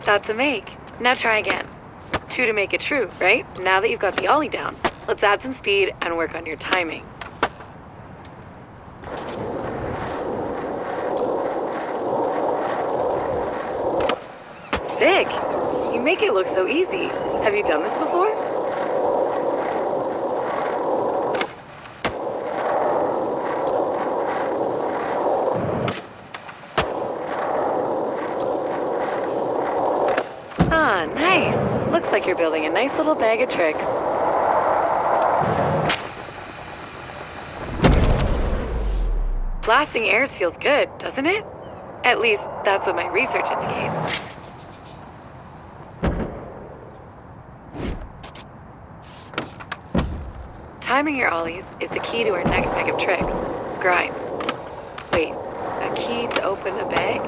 That's a make. Now try again. Two to make it true, right? Now that you've got the ollie down, let's add some speed and work on your timing. Sick! You make it look so easy. Have you done this before? Ah, nice! Looks like you're building a nice little bag of tricks. Blasting airs feels good, doesn't it? At least, that's what my research indicates. Timing your ollies is the key to our next bag of tricks. Grind. Wait, a key to open a bag?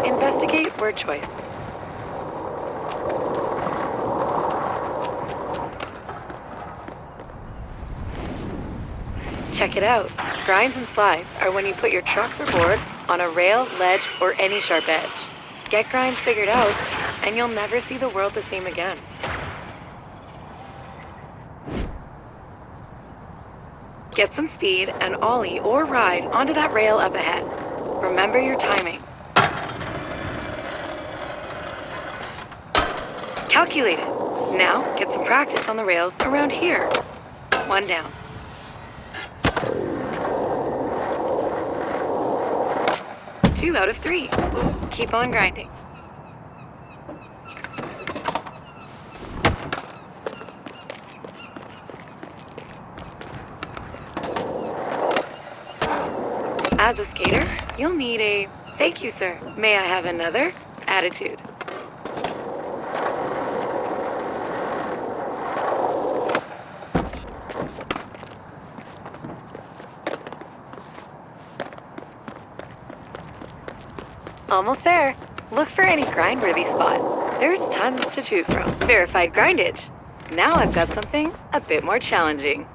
Investigate word choice. Check it out. Grinds and slides are when you put your truck or board on a rail, ledge, or any sharp edge. Get grinds figured out, and you'll never see the world the same again. Get some speed and ollie or ride onto that rail up ahead. Remember your timing. Calculate it. Now, get some practice on the rails around here. One down. Two out of three. Keep on grinding. As a skater, you'll need a "thank you, sir. May I have another?" attitude. Almost there. Look for any grind-worthy spot. There's tons to choose from. Verified grindage. Now I've got something a bit more challenging.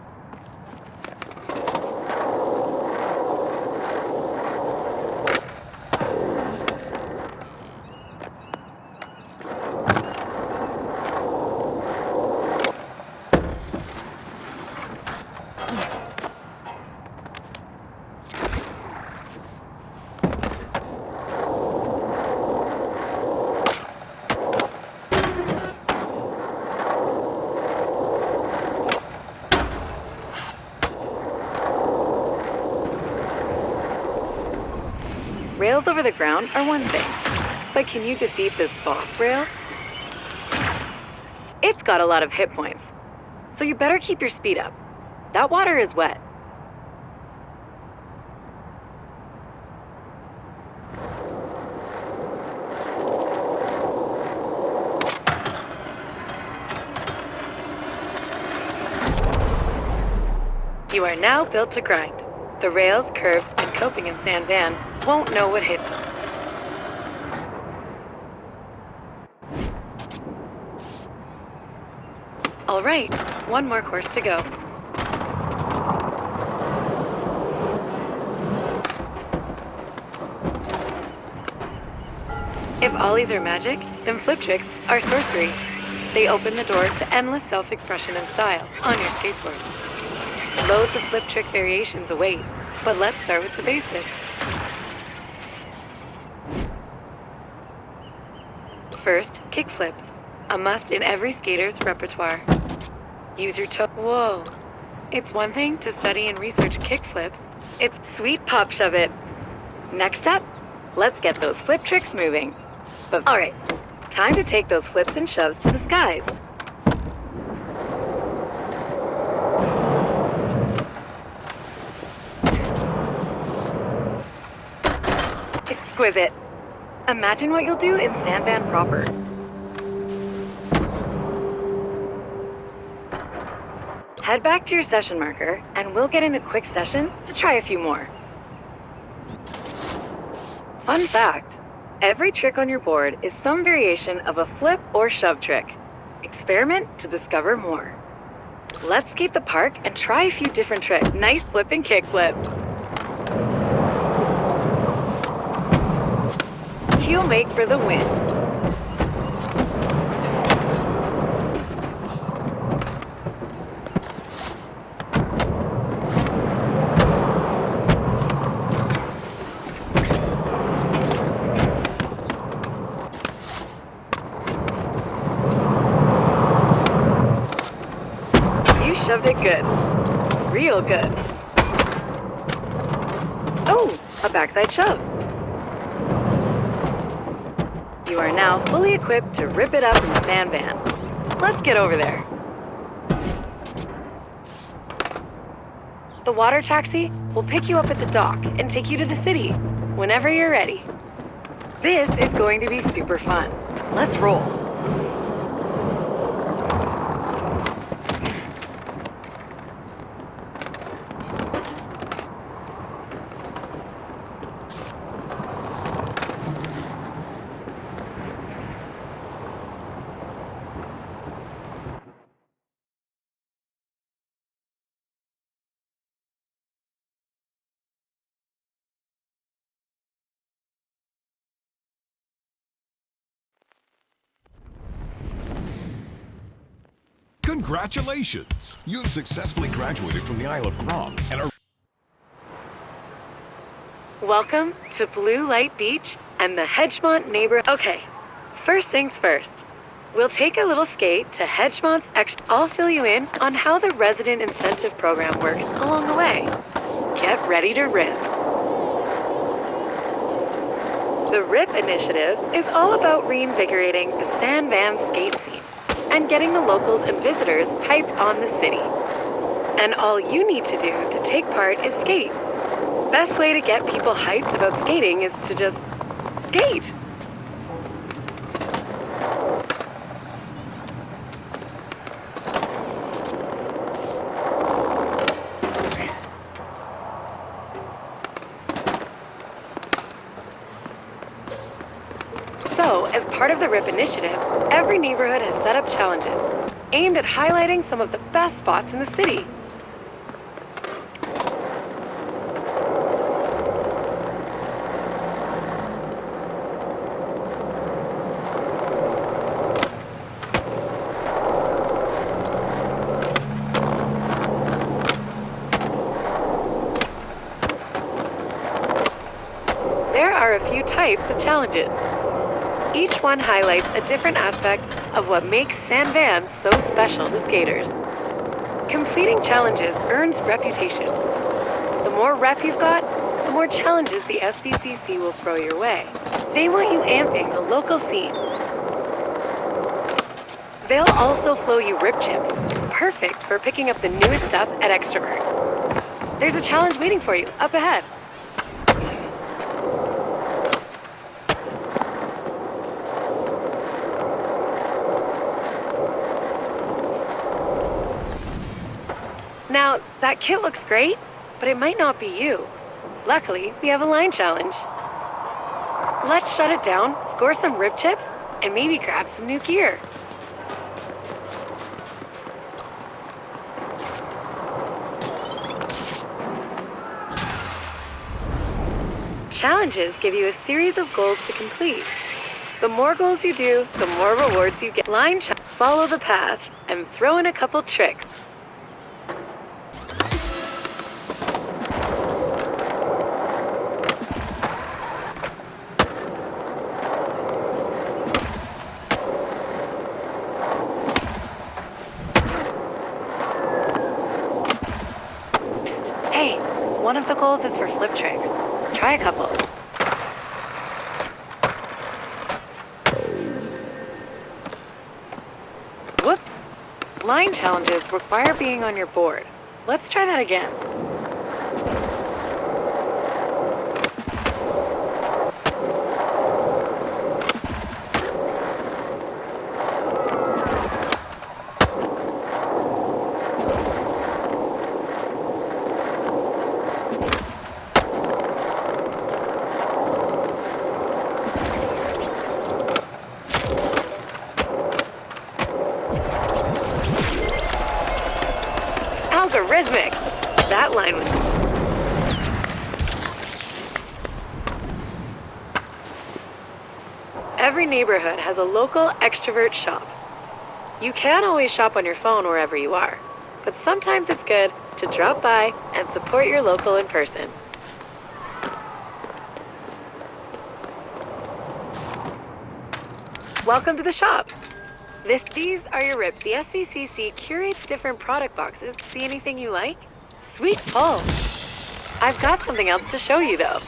Rails over the ground are one thing, but can you defeat this boss rail? It's got a lot of hit points, so you better keep your speed up. That water is wet. You are now built to grind. The rails, curves, and coping in San Van won't know what hit them. All right, one more course to go. If ollies are magic, then flip tricks are sorcery. They open the door to endless self-expression and style on your skateboard. Loads of flip trick variations await, but let's start with the basics. First, kick flips, a must in every skater's repertoire. Use your toe. Whoa. It's one thing to study and research kick flips. It's sweet pop shove it. Next up, let's get those flip tricks moving. But all right, time to take those flips and shoves to the skies. Exquisite. Imagine what you'll do in San Van proper. Head back to your session marker, and we'll get in a quick session to try a few more. Fun fact, every trick on your board is some variation of a flip or shove trick. Experiment to discover more. Let's skate the park and try a few different tricks. Nice flip and kick flip. Heel make for the win. does it good. Real good. Oh, a backside shove. You are now fully equipped to rip it up in the sand van. Let's get over there. The water taxi will pick you up at the dock and take you to the city whenever you're ready. This is going to be super fun. Let's roll. Congratulations! You've successfully graduated from the Isle of Grom and are... Welcome to Blue Light Beach and the Hedgemont neighborhood. Okay, first things first. We'll take a little skate to Hedgemont's I'll fill you in on how the resident incentive program works along the way. Get ready to rip. The RIP initiative is all about reinvigorating the sand van skate scene and getting the locals and visitors hyped on the city. And all you need to do to take part is skate. Best way to get people hyped about skating is to just skate. So, as part of the RIP initiative, every neighborhood has set up challenges aimed at highlighting some of the best spots in the city. There are a few types of challenges. Each one highlights a different aspect of what makes sand vans so special to skaters. Completing challenges earns reputation. The more rep you've got, the more challenges the SCCC will throw your way. They want you amping the local scene. They'll also flow you rip chips, perfect for picking up the newest stuff at Extrovert. There's a challenge waiting for you up ahead. Now, that kit looks great, but it might not be you. Luckily, we have a line challenge. Let's shut it down, score some rip chips, and maybe grab some new gear. Challenges give you a series of goals to complete. The more goals you do, the more rewards you get. Line challenge, follow the path, and throw in a couple tricks. Hey, one of the goals is for flip tricks. Try a couple. Whoops! Line challenges require being on your board. Let's try that again. Algorithmic! That line was... Every neighborhood has a local Extrovert shop. You can always shop on your phone wherever you are, but sometimes it's good to drop by and support your local in person. Welcome to the shop. These are your rips. The SVCC curates different product boxes. See anything you like? Sweet pull. I've got something else to show you though.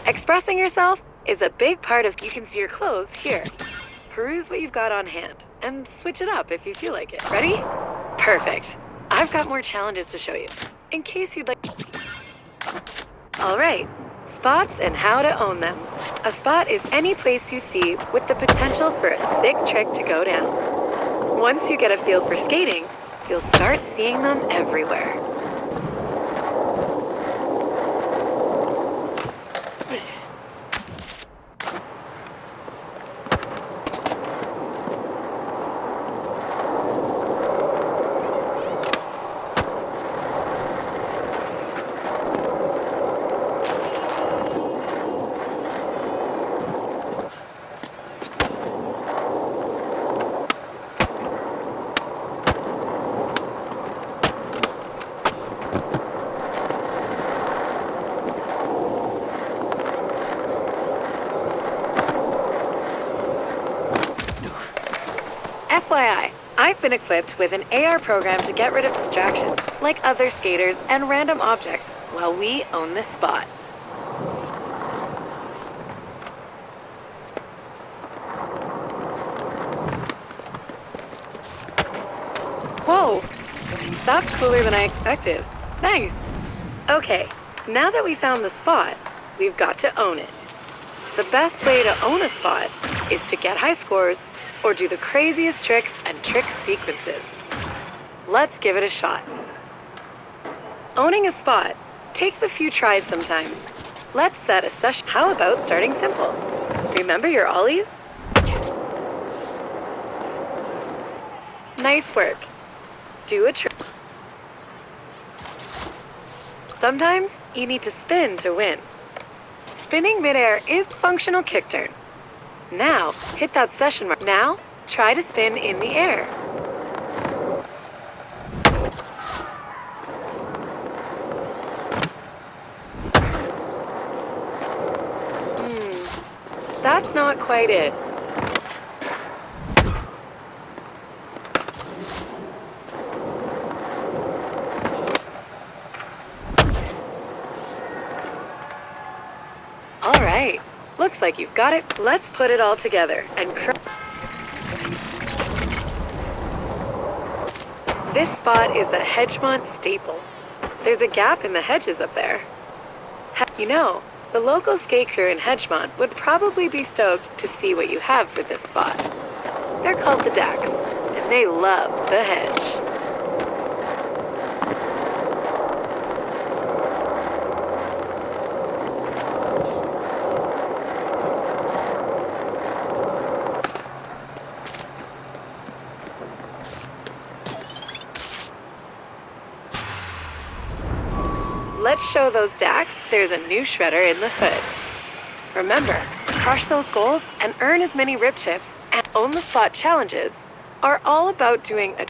Expressing yourself is a big part of. You can see your clothes here. Peruse what you've got on hand and switch it up if you feel like it. Ready? Perfect. I've got more challenges to show you in case you'd like. All right. Spots and how to own them. A spot is any place you see with the potential for a sick trick to go down. Once you get a feel for skating, you'll start seeing them everywhere. FYI, I've been equipped with an AR program to get rid of distractions, like other skaters and random objects, while we own this spot. Whoa! That's cooler than I expected. Nice! Okay, now that we found the spot, we've got to own it. The best way to own a spot is to get high scores or do the craziest tricks and trick sequences. Let's give it a shot. Owning a spot takes a few tries sometimes. Let's set a session. How about starting simple? Remember your ollies? Nice work. Do a trick. Sometimes you need to spin to win. Spinning midair is functional kick turn. Now, hit that session mark. Now, try to spin in the air. That's not quite it. All right. Looks like you've got it. Let's put it all together and This spot is a Hedgemont staple. There's a gap in the hedges up there. You know, the local skate crew in Hedgemont would probably be stoked to see what you have for this spot. They're called the Dacks, and they love the hedge. Let's show those Dacks there's a new shredder in the hood. Remember, crush those goals and earn as many rip chips, and own the spot challenges are all about doing a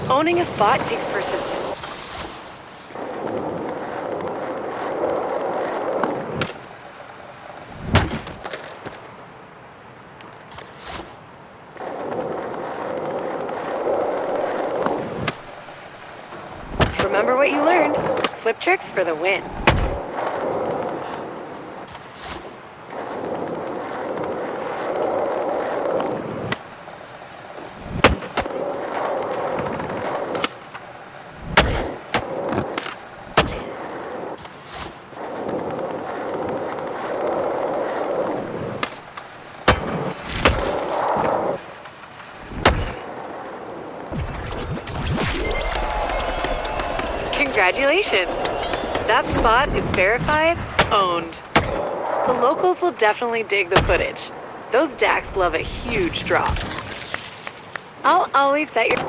owning a spot takes persistence. Remember what you learned. Flip tricks for the win. Congratulations! That spot is verified, owned. The locals will definitely dig the footage. Those Dacks love a huge drop. I'll always set your...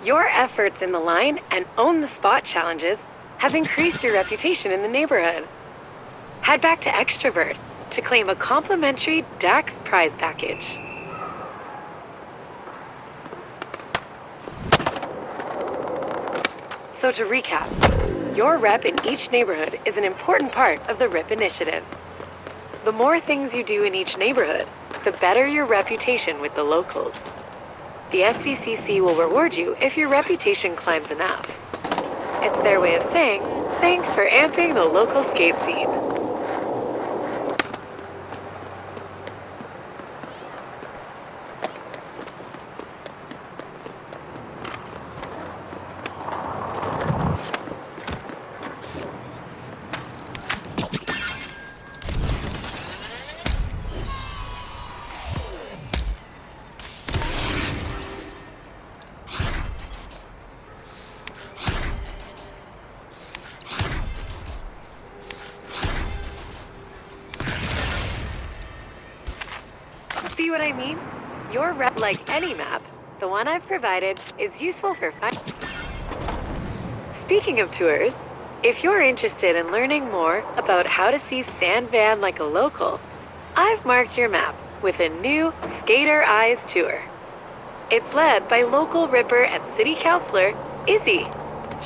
Your efforts in the line and own the spot challenges have increased your reputation in the neighborhood. Head back to Extrovert to claim a complimentary Dax prize package. So to recap, your rep in each neighborhood is an important part of the RIP initiative. The more things you do in each neighborhood, the better your reputation with the locals. The SVCC will reward you if your reputation climbs enough. It's their way of saying, thanks for amping the local skate scene. See what I mean? Your rep, like any map, the one I've provided, is useful for Speaking of tours, if you're interested in learning more about how to see Sand Van like a local, I've marked your map with a new Skater Eyes tour. It's led by local ripper and city councilor, Izzy.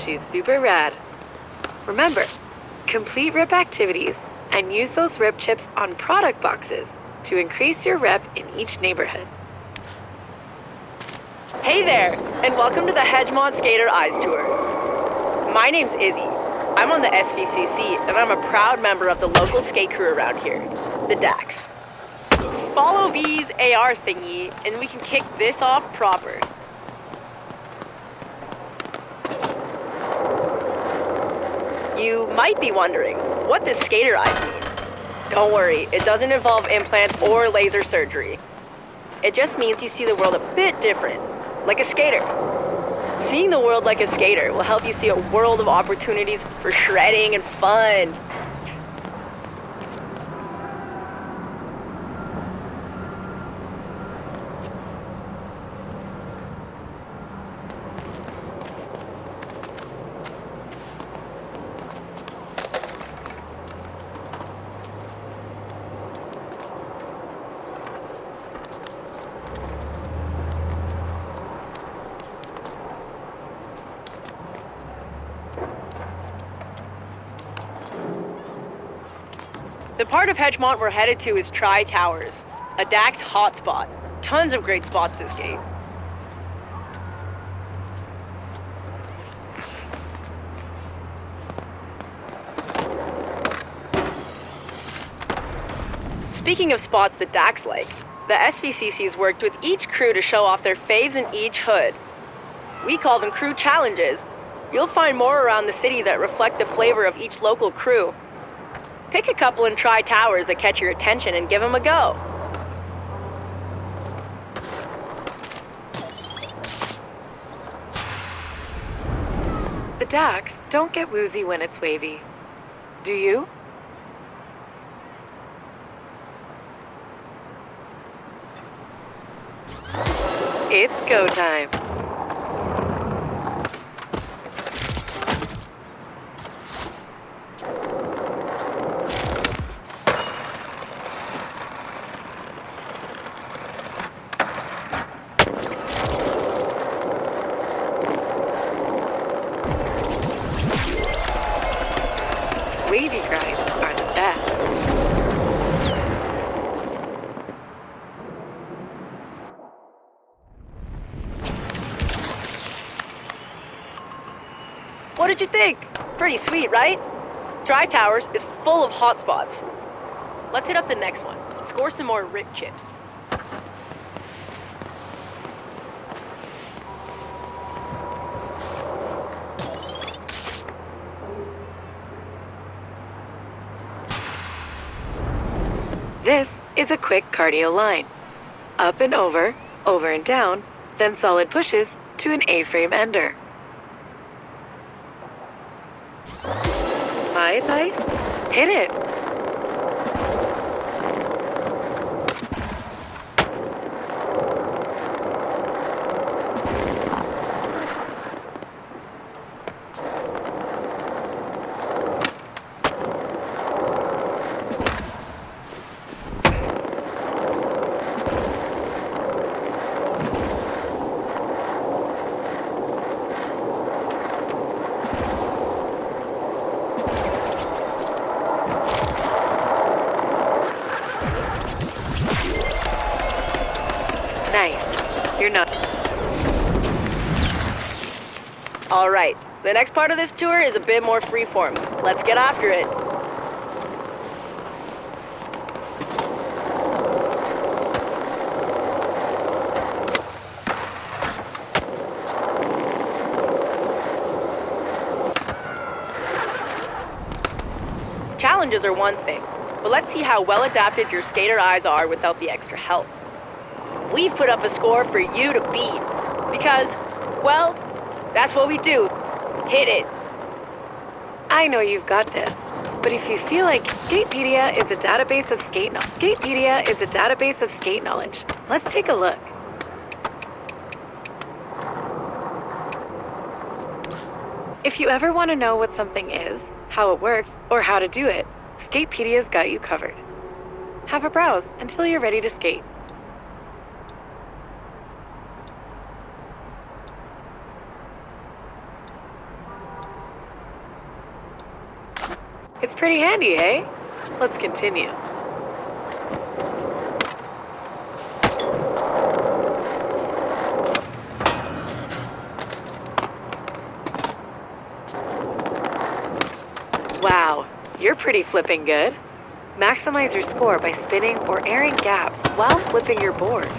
She's super rad. Remember, complete rip activities and use those rip chips on product boxes to increase your rep in each neighborhood. Hey there, and welcome to the Hedgemont Skater Eyes Tour. My name's Izzy. I'm on the SVCC, and I'm a proud member of the local skate crew around here, the Dax. Follow V's AR thingy, and we can kick this off proper. You might be wondering, what does Skater Eyes mean? Don't worry, it doesn't involve implants or laser surgery. It just means you see the world a bit different, like a skater. Seeing the world like a skater will help you see a world of opportunities for shredding and fun. The part of Hedgemont we're headed to is Tri Towers, a Dax hotspot. Tons of great spots to skate. Speaking of spots that Dax like, the SVCC's worked with each crew to show off their faves in each hood. We call them crew challenges. You'll find more around the city that reflect the flavor of each local crew. Pick a couple in Tri Towers that catch your attention and give them a go. The Dax don't get woozy when it's wavy. Do you? It's go time. Wavy grinds are the best. What did you think? Pretty sweet, right? Tri Towers is full of hotspots. Let's hit up the next one. Score some more rip chips. This is a quick cardio line. Up and over and down, then solid pushes to an A-frame ender. My advice? Hit it. You're not. Alright, the next part of this tour is a bit more freeform. Let's get after it. Challenges are one thing, but let's see how well adapted your skater eyes are without the extra help. We've put up a score for you to beat, because, well, that's what we do. Hit it. I know you've got this, but if you feel like Skatepedia is a database of skate knowledge. Skatepedia is a database of skate knowledge. Let's take a look. If you ever want to know what something is, how it works, or how to do it, Skatepedia's got you covered. Have a browse until you're ready to skate. It's pretty handy, eh? Let's continue. Wow, you're pretty flipping good. Maximize your score by spinning or airing gaps while flipping your board.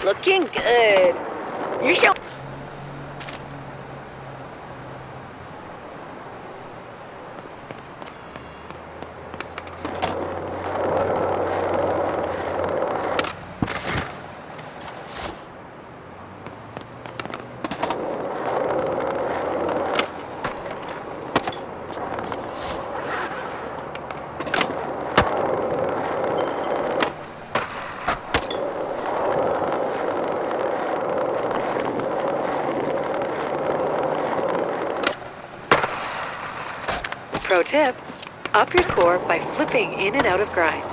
Looking good. You show. Pro tip, up your score by flipping in and out of grinds.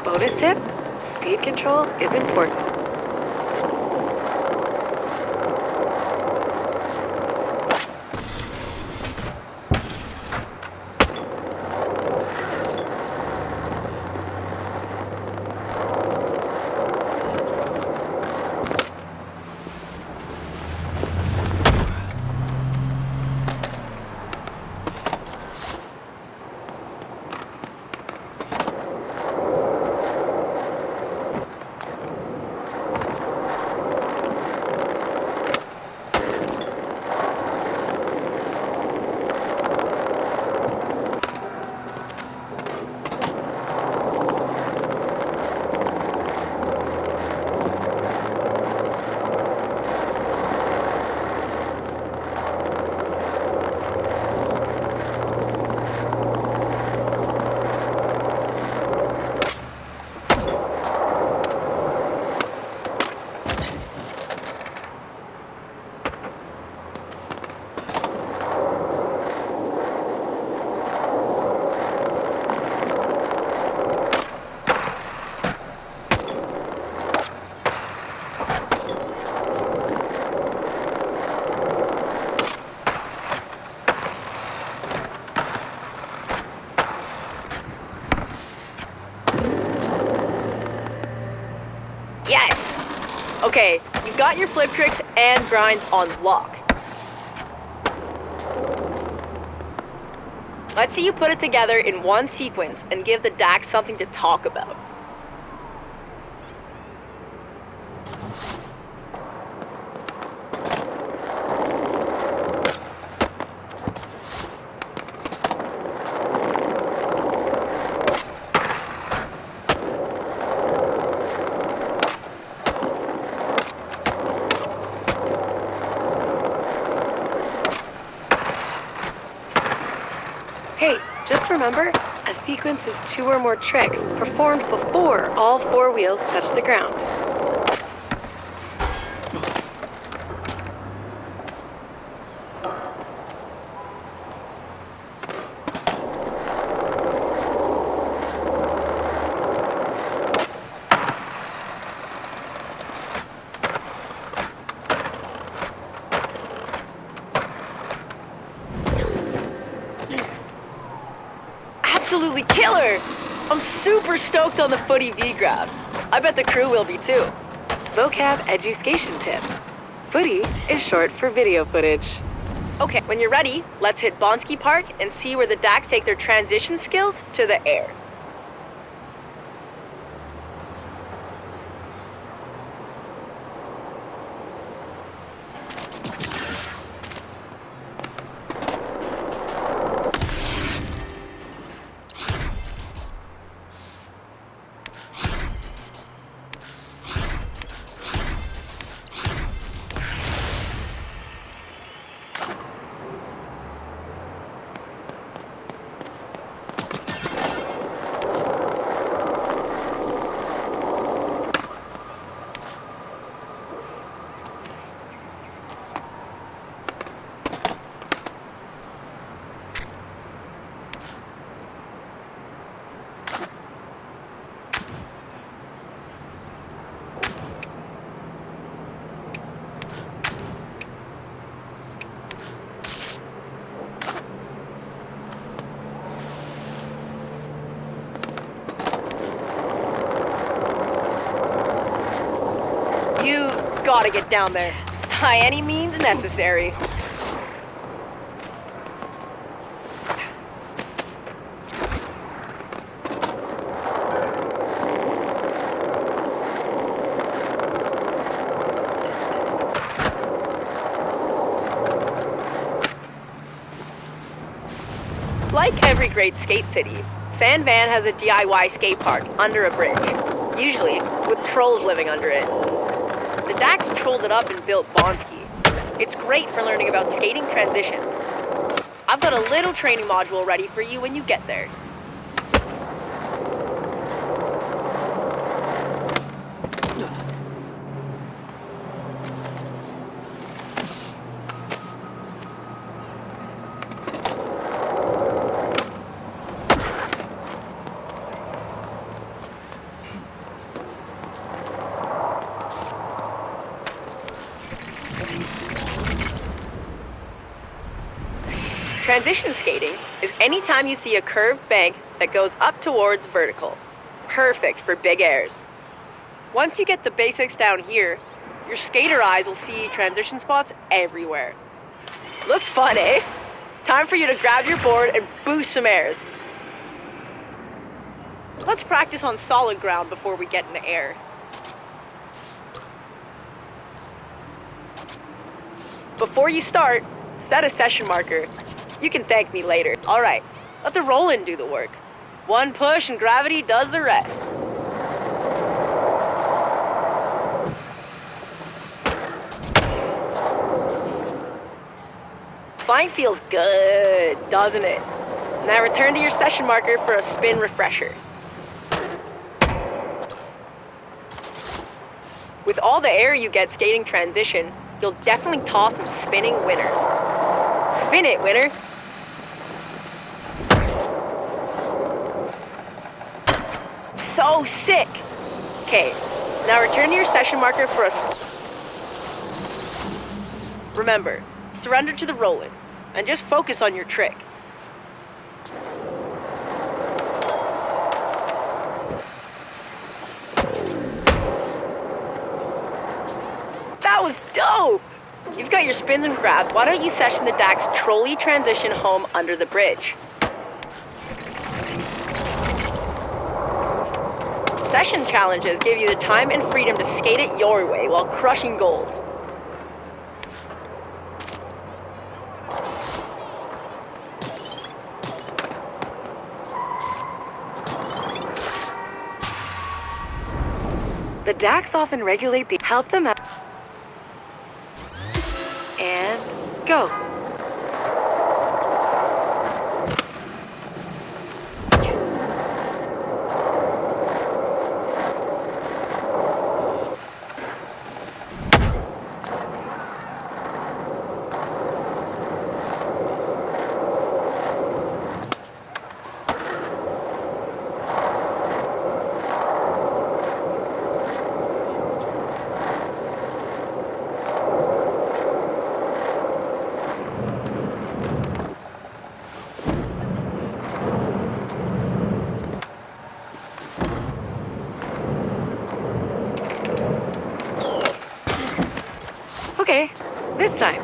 Bonus tip, speed control is important. Yes! Okay, you've got your flip tricks and grinds on lock. Let's see you put it together in one sequence and give the DAC something to talk about. Hey, just remember, a sequence is 2 or more tricks performed before all 4 wheels touch the ground. Absolutely killer! I'm super stoked on the footy V-grab. I bet the crew will be too. Vocab education tip. Footy is short for video footage. Okay, when you're ready, let's hit Bonsky Park and see where the DAC take their transition skills to the air. You gotta get down there, by any means necessary. Like every great skate city, San Van has a DIY skate park under a bridge, usually with trolls living under it. The Dax trolled it up and built Bonsky. It's great for learning about skating transitions. I've got a little training module ready for you when you get there. Transition skating is any time you see a curved bank that goes up towards vertical. Perfect for big airs. Once you get the basics down here, your skater eyes will see transition spots everywhere. Looks fun, eh? Time for you to grab your board and boost some airs. Let's practice on solid ground before we get in the air. Before you start, set a session marker. You can thank me later. All right, let the roll-in do the work. One push and gravity does the rest. Flying feels good, doesn't it? Now return to your session marker for a spin refresher. With all the air you get skating transition, you'll definitely toss some spinning winners. Spin it, winner! So sick! Okay, now return to your session marker for a... Remember, surrender to the roll-in, and just focus on your trick. That was dope! You've got your spins and grabs. Why don't you session the Dax trolley transition home under the bridge? Session challenges give you the time and freedom to skate it your way while crushing goals. The Dax often regulate the help them out. And go. Okay, this time.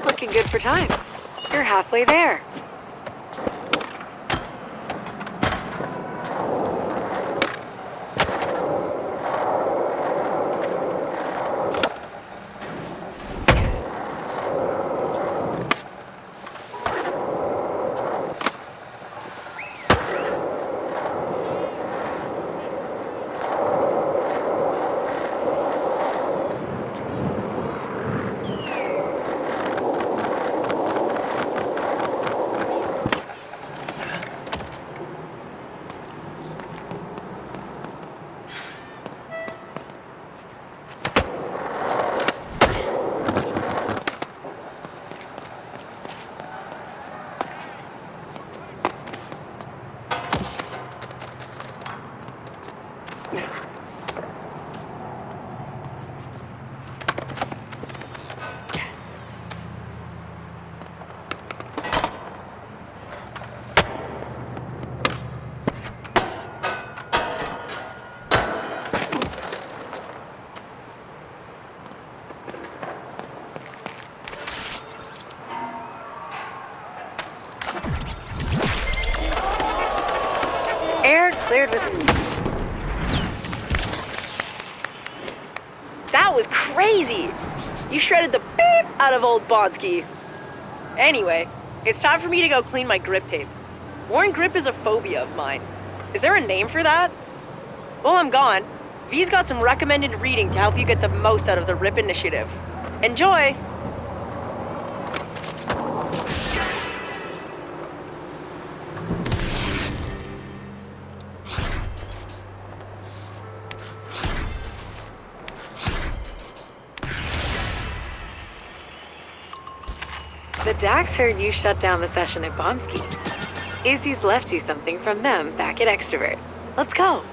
Looking good for time. You're halfway there. Cleared with... That was crazy! You shredded the beep out of old Bodsky. Anyway, it's time for me to go clean my grip tape. Worn grip is a phobia of mine. Is there a name for that? While I'm gone, V's got some recommended reading to help you get the most out of the RIP initiative. Enjoy! The Dax heard you shut down the session at Bonsky. Izzy's left you something from them back at Extrovert. Let's go.